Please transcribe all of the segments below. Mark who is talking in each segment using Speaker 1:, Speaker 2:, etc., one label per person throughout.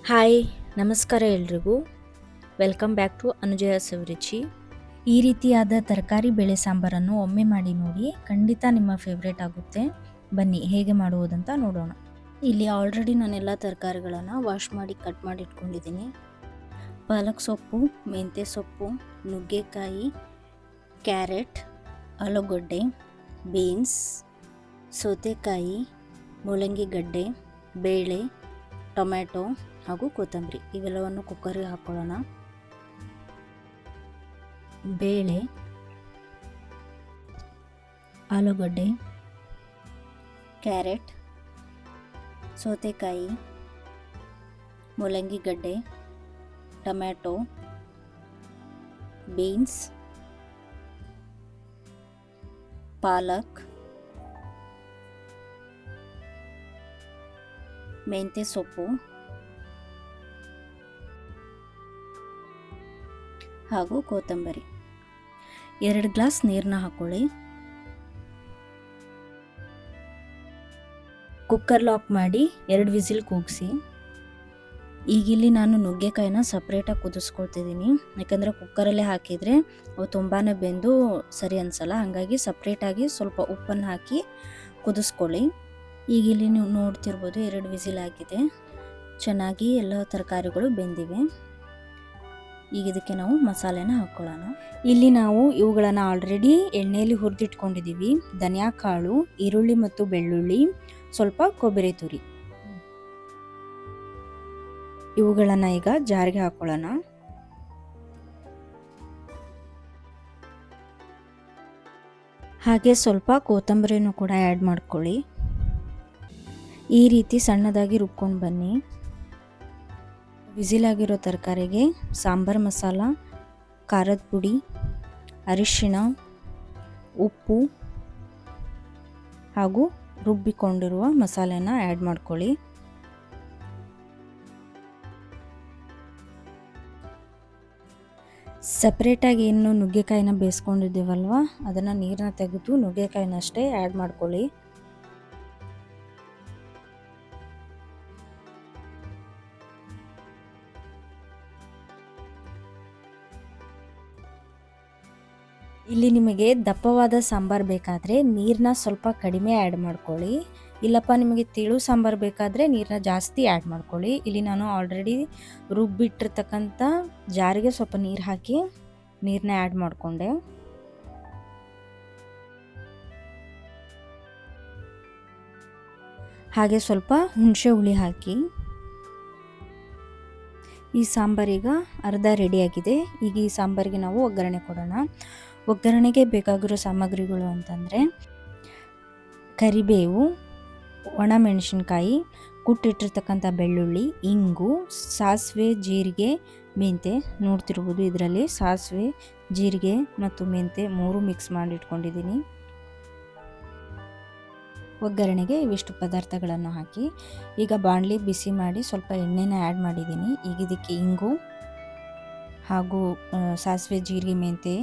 Speaker 1: Hi ನಮಸ್ಕಾರ ಎಲ್ರಿಗೂ. Welcome back to ಅನುಜಯ ಸವಿರುಚಿ. ಈ ರೀತಿಯಾದ ತರಕಾರಿ ಬೇಳೆ ಸಾಂಬಾರನ್ನು ಒಮ್ಮೆ ಮಾಡಿ ನೋಡಿ, ಖಂಡಿತ ನಿಮ್ಮ ಫೇವ್ರೇಟ್ ಆಗುತ್ತೆ. ಬನ್ನಿ ಹೇಗೆ ಮಾಡುವುದಂತ ನೋಡೋಣ. ಇಲ್ಲಿ ಆಲ್ರೆಡಿ ನಾನೆಲ್ಲ ತರಕಾರಿಗಳನ್ನು ವಾಶ್ ಮಾಡಿ ಕಟ್ ಮಾಡಿ ಇಟ್ಕೊಂಡಿದ್ದೀನಿ. ಪಾಲಕ್ ಸೊಪ್ಪು, ಮೆಂತ್ಯ ಸೊಪ್ಪು, ನುಗ್ಗೆಕಾಯಿ, ಕ್ಯಾರೆಟ್, ಆಲೂಗಡ್ಡೆ, ಬೀನ್ಸ್, ಸೌತೆಕಾಯಿ, ಮೂಲಂಗಿ ಗಡ್ಡೆ, ಬೇಳೆ, ಟೊಮ್ಯಾಟೊ ಹಾಗೂ ಕೊತ್ತಂಬರಿ ಇವೆಲ್ಲವನ್ನು ಕುಕ್ಕರ್ಗೆ ಹಾಕೊಳ್ಳೋಣ. ಬೇಳೆ, ಆಲೂಗಡ್ಡೆ, ಕ್ಯಾರೆಟ್, ಸೌತೆಕಾಯಿ, ಮೂಲಂಗಿ ಗಡ್ಡೆ, ಟೊಮ್ಯಾಟೊ, ಬೀನ್ಸ್, ಪಾಲಕ್, ಮೆಂತ್ಯ ಸೊಪ್ಪು ಹಾಗೂ ಕೊತ್ತಂಬರಿ. 2 ಗ್ಲಾಸ್ ನೀರನ್ನ ಹಾಕೊಳ್ಳಿ. ಕುಕ್ಕರ್ ಲಾಕ್ ಮಾಡಿ 2 ವಿಸಿಲ್ ಕೂಗಿಸಿ. ಈಗಿಲ್ಲಿ ನಾನು ನುಗ್ಗೆಕಾಯಿನ ಸಪ್ರೇಟಾಗಿ ಕುದಿಸ್ಕೊಳ್ತಿದ್ದೀನಿ, ಯಾಕಂದರೆ ಕುಕ್ಕರಲ್ಲೇ ಹಾಕಿದರೆ ಅವು ತುಂಬಾ ಬೆಂದು ಸರಿ ಅನಿಸಲ್ಲ. ಹಾಗಾಗಿ ಸಪ್ರೇಟಾಗಿ ಸ್ವಲ್ಪ ಉಪ್ಪನ್ನು ಹಾಕಿ ಕುದಿಸ್ಕೊಳ್ಳಿ. ಈಗಿಲ್ಲಿ ನೀವು ನೋಡ್ತಿರ್ಬೋದು 2 ವಿಸಿಲ್ ಆಗಿದೆ, ಚೆನ್ನಾಗಿ ಎಲ್ಲ ತರಕಾರಿಗಳು ಬೆಂದಿವೆ. ಈಗ ಇದಕ್ಕೆ ನಾವು ಮಸಾಲೆನ ಹಾಕ್ಕೊಳ್ಳೋಣ. ಇಲ್ಲಿ ನಾವು ಇವುಗಳನ್ನು ಆಲ್ರೆಡಿ ಎಣ್ಣೆಯಲ್ಲಿ ಹುರಿದಿಟ್ಕೊಂಡಿದ್ದೀವಿ. ಧನಿಯಾ ಕಾಳು, ಈರುಳ್ಳಿ ಮತ್ತು ಬೆಳ್ಳುಳ್ಳಿ, ಸ್ವಲ್ಪ ಕೊಬ್ಬರಿ ತುರಿ, ಇವುಗಳನ್ನು ಈಗ ಜಾರಿಗೆ ಹಾಕ್ಕೊಳ್ಳೋಣ. ಹಾಗೆ ಸ್ವಲ್ಪ ಕೊತ್ತಂಬರಿನೂ ಕೂಡ ಆ್ಯಡ್ ಮಾಡ್ಕೊಳ್ಳಿ. ಈ ರೀತಿ ಸಣ್ಣದಾಗಿ ರುಬ್ಕೊಂಡು ಬನ್ನಿ. ವಿಸಿಲ್ ಆಗಿರೋ ತರಕಾರಿಗೆ ಸಾಂಬಾರ್ ಮಸಾಲ, ಖಾರದ ಪುಡಿ, ಅರಿಶಿಣ, ಉಪ್ಪು ಹಾಗೂ ರುಬ್ಬಿಕೊಂಡಿರುವ ಮಸಾಲೆನ ಆ್ಯಡ್ ಮಾಡ್ಕೊಳ್ಳಿ. ಸಪ್ರೇಟಾಗಿ ಏನು ನುಗ್ಗೆಕಾಯಿನ ಬೇಯಿಸ್ಕೊಂಡಿದ್ದೀವಲ್ವ, ಅದನ್ನು ನೀರನ್ನ ತೆಗೆದು ನುಗ್ಗೆಕಾಯಿನಷ್ಟೇ ಆ್ಯಡ್ ಮಾಡ್ಕೊಳ್ಳಿ. ಇಲ್ಲಿ ನಿಮಗೆ ದಪ್ಪವಾದ ಸಾಂಬಾರು ಬೇಕಾದರೆ ನೀರನ್ನ ಸ್ವಲ್ಪ ಕಡಿಮೆ ಆ್ಯಡ್ ಮಾಡ್ಕೊಳ್ಳಿ. ಇಲ್ಲಪ್ಪ ನಿಮಗೆ ತೆಳು ಸಾಂಬಾರು ಬೇಕಾದರೆ ನೀರನ್ನ ಜಾಸ್ತಿ ಆ್ಯಡ್ ಮಾಡ್ಕೊಳ್ಳಿ. ಇಲ್ಲಿ ನಾನು ಆಲ್ರೆಡಿ ರುಬ್ಬಿಟ್ಟಿರ್ತಕ್ಕಂಥ ಜಾರಿಗೆ ಸ್ವಲ್ಪ ನೀರು ಹಾಕಿ ನೀರನ್ನ ಆ್ಯಡ್ ಮಾಡಿಕೊಂಡೆ. ಹಾಗೆ ಸ್ವಲ್ಪ ಹುಣಸೆ ಹುಳಿ ಹಾಕಿ. ಈ ಸಾಂಬಾರೀಗ ಅರ್ಧ ರೆಡಿಯಾಗಿದೆ. ಈಗ ಈ ಸಾಂಬಾರಿಗೆ ನಾವು ಒಗ್ಗರಣೆ ಕೊಡೋಣ. ಒಗ್ಗರಣೆಗೆ ಬೇಕಾಗಿರೋ ಸಾಮಗ್ರಿಗಳು ಅಂತಂದರೆ ಕರಿಬೇವು, ಒಣಮೆಣಸಿನ್ಕಾಯಿ, ಕುಟ್ಟಿಟ್ಟಿರ್ತಕ್ಕಂಥ ಬೆಳ್ಳುಳ್ಳಿ, ಇಂಗು, ಸಾಸಿವೆ, ಜೀರಿಗೆ, ಮೆಂತೆ. ನೋಡ್ತಿರ್ಬೋದು ಇದರಲ್ಲಿ ಸಾಸಿವೆ, ಜೀರಿಗೆ ಮತ್ತು ಮೆಂತೆ 3 ಮಿಕ್ಸ್ ಮಾಡಿ ಇಟ್ಕೊಂಡಿದ್ದೀನಿ. ಒಗ್ಗರಣೆಗೆ ಇವಿಷ್ಟು ಪದಾರ್ಥಗಳನ್ನು ಹಾಕಿ ಈಗ ಬಾಣಲಿ ಬಿಸಿ ಮಾಡಿ ಸ್ವಲ್ಪ ಎಣ್ಣೆನ ಆ್ಯಡ್ ಮಾಡಿದ್ದೀನಿ. ಈಗ ಇದಕ್ಕೆ ಇಂಗು ಹಾಗೂ ಸಾಸಿವೆ, ಜೀರಿಗೆ, ಮೆಂತೆ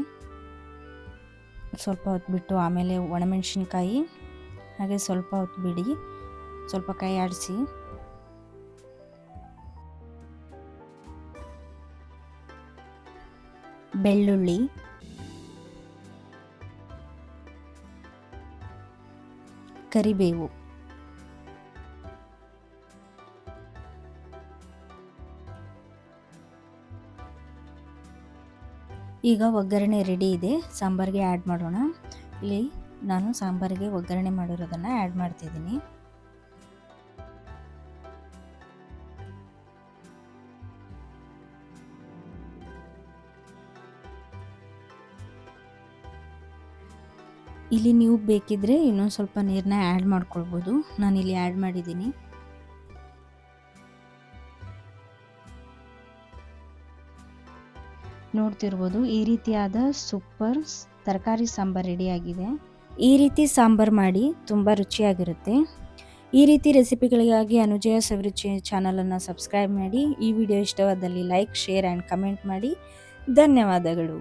Speaker 1: ಸ್ವಲ್ಪ ಹೊತ್ತು ಬಿಟ್ಟು ಆಮೇಲೆ ಒಣಮೆಣಸಿನ್ಕಾಯಿ ಹಾಗೆ ಸ್ವಲ್ಪ ಹೊತ್ತು ಬಿಡಿ, ಸ್ವಲ್ಪ ಕೈ ಆಡಿಸಿ. ಬೆಳ್ಳುಳ್ಳಿ, ಕರಿಬೇವು, ಈಗ ಒಗ್ಗರಣೆ ರೆಡಿ ಇದೆ. ಸಾಂಬಾರಿಗೆ ಆ್ಯಡ್ ಮಾಡೋಣ. ಇಲ್ಲಿ ನಾನು ಸಾಂಬಾರಿಗೆ ಒಗ್ಗರಣೆ ಮಾಡಿರೋದನ್ನು ಆ್ಯಡ್ ಮಾಡ್ತಿದ್ದೀನಿ. ಇಲ್ಲಿ ನೀವು ಬೇಕಿದ್ರೆ ಇನ್ನೊಂದು ಸ್ವಲ್ಪ ನೀರನ್ನ ಆ್ಯಡ್ ಮಾಡ್ಕೊಳ್ಬೋದು. ನಾನಿಲ್ಲಿ ಆ್ಯಡ್ ಮಾಡಿದ್ದೀನಿ. ನೋಡ್ತಿರ್ಬೋದು ಈ ರೀತಿಯಾದ ಸೂಪರ್ ತರಕಾರಿ ಸಾಂಬಾರು ರೆಡಿಯಾಗಿದೆ. ಈ ರೀತಿ ಸಾಂಬಾರು ಮಾಡಿ ತುಂಬ ರುಚಿಯಾಗಿರುತ್ತೆ. ಈ ರೀತಿ ರೆಸಿಪಿಗಳಿಗಾಗಿ ಅನುಜಯ ಸವಿರುಚಿ ಚಾನಲನ್ನು ಸಬ್ಸ್ಕ್ರೈಬ್ ಮಾಡಿ. ಈ ವಿಡಿಯೋ ಇಷ್ಟವಾದಲ್ಲಿ ಲೈಕ್, ಶೇರ್ ಆ್ಯಂಡ್ ಕಮೆಂಟ್ ಮಾಡಿ. ಧನ್ಯವಾದಗಳು.